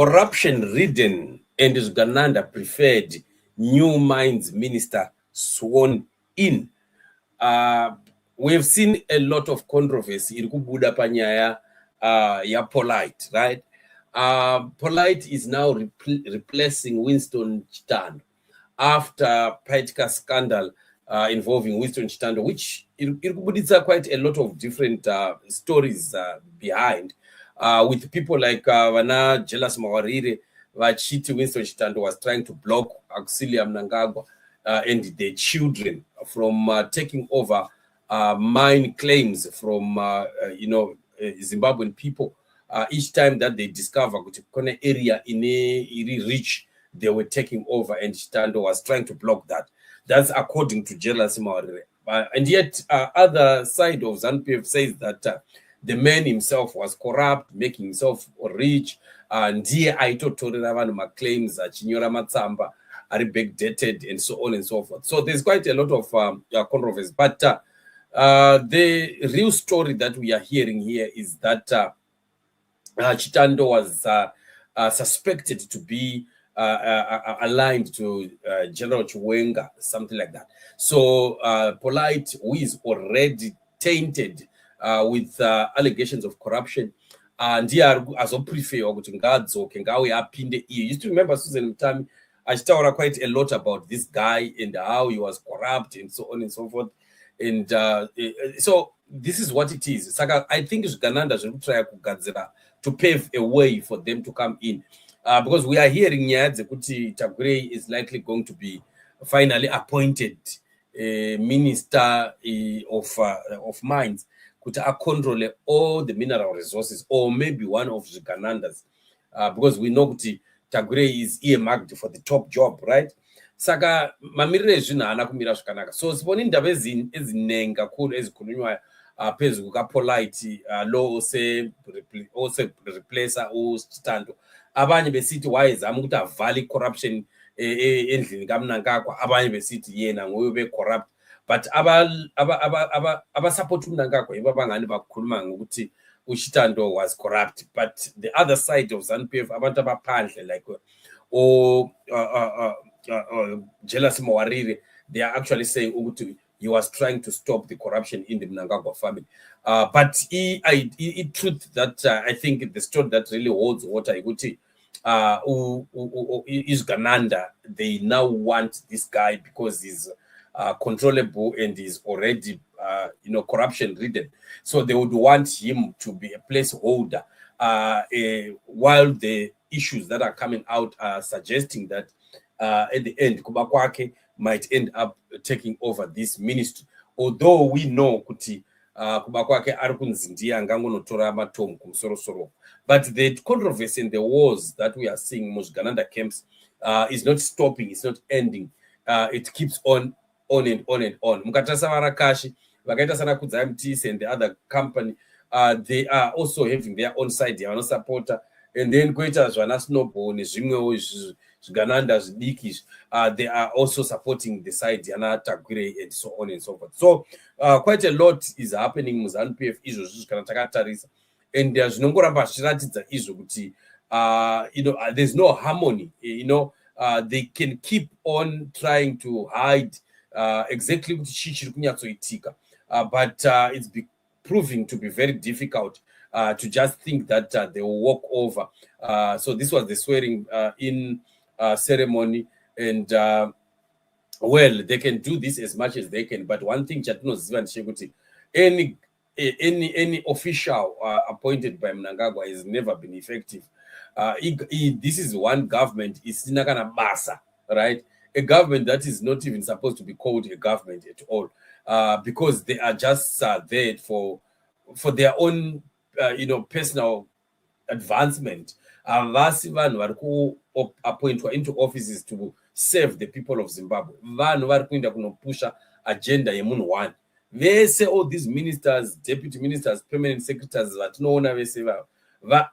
Corruption-Ridden And Zvigananda Preffered New Mines Minister sworn in. We've seen a lot of controversy in kubuda panyaya ya Polite, right? Polite is now replacing Winston Chitando after Paitka scandal involving Winston Chitando, which it's quite a lot of different stories behind, with people like Vana Jealous Mawarire, Vachiti Winston Chitando was trying to block Auxilia Mnangagwa and the children from taking over mine claims from Zimbabwean people. Each time that they discover a area in a rich, they were taking over, and Chitando was trying to block that. That's according to Jealous Mawarire. And yet, other side of ZANU-PF says that the man himself was corrupt, making himself rich, and here I told claims that Chinyora Matsamba are backdated and so on and so forth. So there's quite a lot of controversy. But the real story that we are hearing here is that Chitando was suspected to be aligned to General Chiwenga, something like that. So Polite, who is already tainted with allegations of corruption, and here as a prefer or you used to remember Susan Mutami, I started quite a lot about this guy and how he was corrupt and so on and so forth. And so this is what it is. Saka, I think Zvigananda should try to pave a way for them to come in. Because we are hearing Zekuti Tagre is likely going to be finally appointed minister of mines, could control all the mineral resources, or maybe one of Zvigananda's, because we know Tagre is earmarked for the top job, right? Saka mamirire zvina hana kumira zvakanaka. So siponi ndaba ezinenga kakhulu ezikhulunywa phezu kukaPolite lo ose replacer uChitando. Abanye besithi wayezama ukuthi avale corruption endlini kaMnangagwa, abanye besithi yena ngoyo be corrupt. But aba support uMnangagwa yibo abangani bakhuluma ngokuthi uChitando was corrupt. But the other side of ZANU-PF, abantu abaphandle like Jealous Mawarire, they are actually saying he was trying to stop the corruption in the Mnangagwa family. But truth that I think the story that really holds water is Zvigananda. They now want this guy because he's controllable and is already corruption-ridden. So they would want him to be a placeholder while the issues that are coming out are suggesting that at the end Kubakwake might end up taking over this ministry, although we know kuti Kubakwake ari kunzindia ngangonotora matombo kumsorosoro. But the controversy and the wars that we are seeing in Zvigananda camps is not stopping, it's not ending. It keeps on and on and on. Mukatasa Marakashi, Vakaita Sana Kudzai Mtisi and the other company, they are also having their own side, they are no supporter. And then Kweta Zwana Snowball, Zvigananda's Dikis, they are also supporting the side, Yana Tagre, and so on and so forth. So quite a lot is happening in ZANU-PF issues, and there's no there's no harmony. They can keep on trying to hide exactly what but it's proving to be very difficult to just think that they will walk over. So this was the swearing in ceremony, and well, they can do this as much as they can. But one thing, any official appointed by Mnangagwa has never been effective. This is one government, it's Nakana Basa, right? A government that is not even supposed to be called a government at all, because they are just there for their own, personal advancement. Vasi vanhu vari kuappointwa into offices to serve the people of Zimbabwe. Vanhu vari kuenda kunopusha agenda yemunhu one. Vese all these ministers, deputy ministers, permanent secretaries vatinoona vese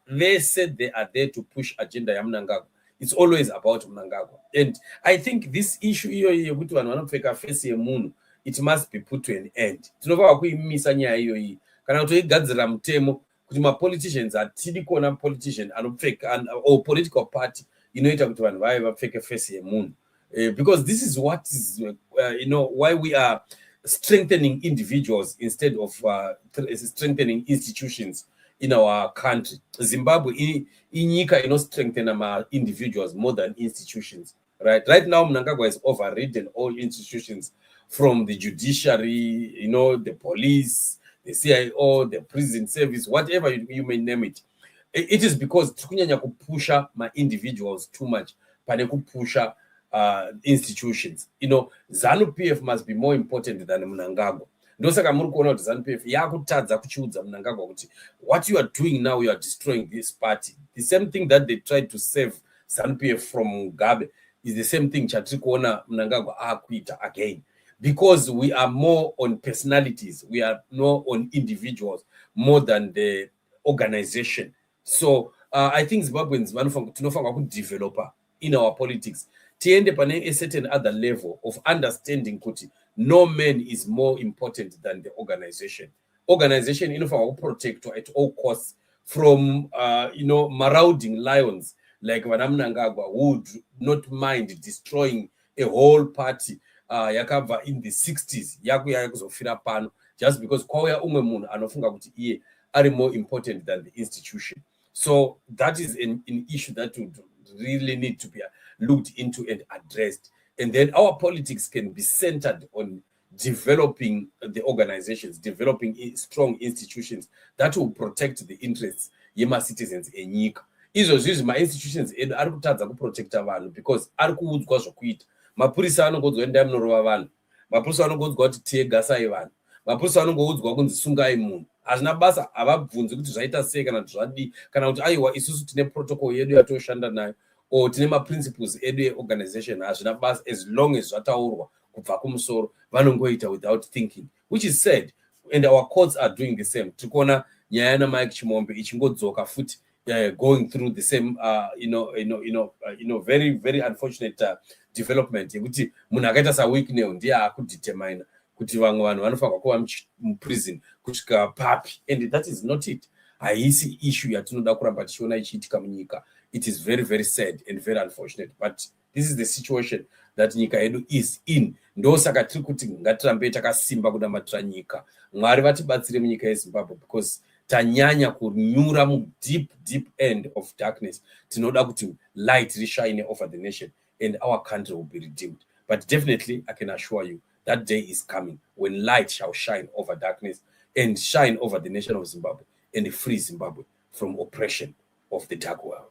vese they are there to push agenda yaMnangagwa. It's always about Mnangagwa. And I think this issue yokuti vanhu vanopfeka face yemunhu, it must be put to an end. Tinova kuimisa nyaya iyoyi. Kana kuti igadzira mutemo kuti ma-politicians hatidi kuona politician anopfeka or political party inoita kuti vanhu vave vapfeke face yemunhu. Because this is what is why we are strengthening individuals instead of strengthening institutions in our country. Zimbabwe inyika strengthen individuals more than institutions. Right now, Mnangagwa has overridden all institutions, from the judiciary, the police, the CIO, the prison service, whatever you may name it. It is because tikunyanya kupusha individuals too much, pane kupusha institutions. ZANU-PF must be more important than Mnangagwa. Ndosaka muri kuona kuti ZANU-PF yakutadza kuchiudza Mnangagwa kuti what you are doing now, you are destroying this party. The same thing that they tried to save ZANU-PF from Mugabe is the same thing chatiri kuona Mnangagwa akuita again, because we are more on personalities, we are more on individuals more than the organization. So I think Zimbabweans tinofanira kudevelopa in our politics tiende pane a certain other level of understanding kuti no man is more important than the organization. Organization inofanira kuprotectwa at all costs from marauding lions like Vana Mnangagwa, who would not mind destroying a whole party yakabva in the 60s yakuya kuzofira pano just because kwauya umwe munhu anofunga kuti iye are more important than the institution. So that is an issue that would really need to be looked into and addressed. And then our politics can be centered on developing the organizations, developing strong institutions that will protect the interests yema citizens enyika. Izvozvi ma-institutions edu ari kutadza kuprotecta vanhu because ari kuudzwa zvokuita. Mapurisa anongodzwa endai munorova vanhu, mapurisa anongodzwa kuti tiegasai vanhu, mapurisa anongoudzwa kunzi sungai munhu. Hazvina basa, havabvunzi kuti zvaita sei kana kuti zvadii, kana kuti aiwa isusu tine protocol yedu yatoshanda nayo or tine ma-principles edu ye-organization. Hazvina basa, as long as zvataurwa kubva kumusoro vanongoita without thinking, which is sad, and our courts are doing the same. Tikuona nyaya naMike Chimombe ichingodzoka futi going through the same very very unfortunate development yekuti munhu akaita saWicknell ndiye akudetermine kuti vamwe vanhu vanofanirwa kuva muprison kusvika papi, and that is not it. Haisi issue yatinoda kuramba tichiona ichiitika munyika. It is very very sad and very unfortunate, but this is the situation that nyika yedu is in. Ndosaka tiri kuti ngatirambe takasimba kunamatira nyika. Mwari vatibatsire munyika yeZimbabwe, because tanyanya kunyura mu deep end of darkness. Tinoda kuti light rishine over the nation and our country will be redeemed. But definitely I can assure you that day is coming when light shall shine over darkness and shine over the nation of Zimbabwe and free Zimbabwe from oppression of the dark world.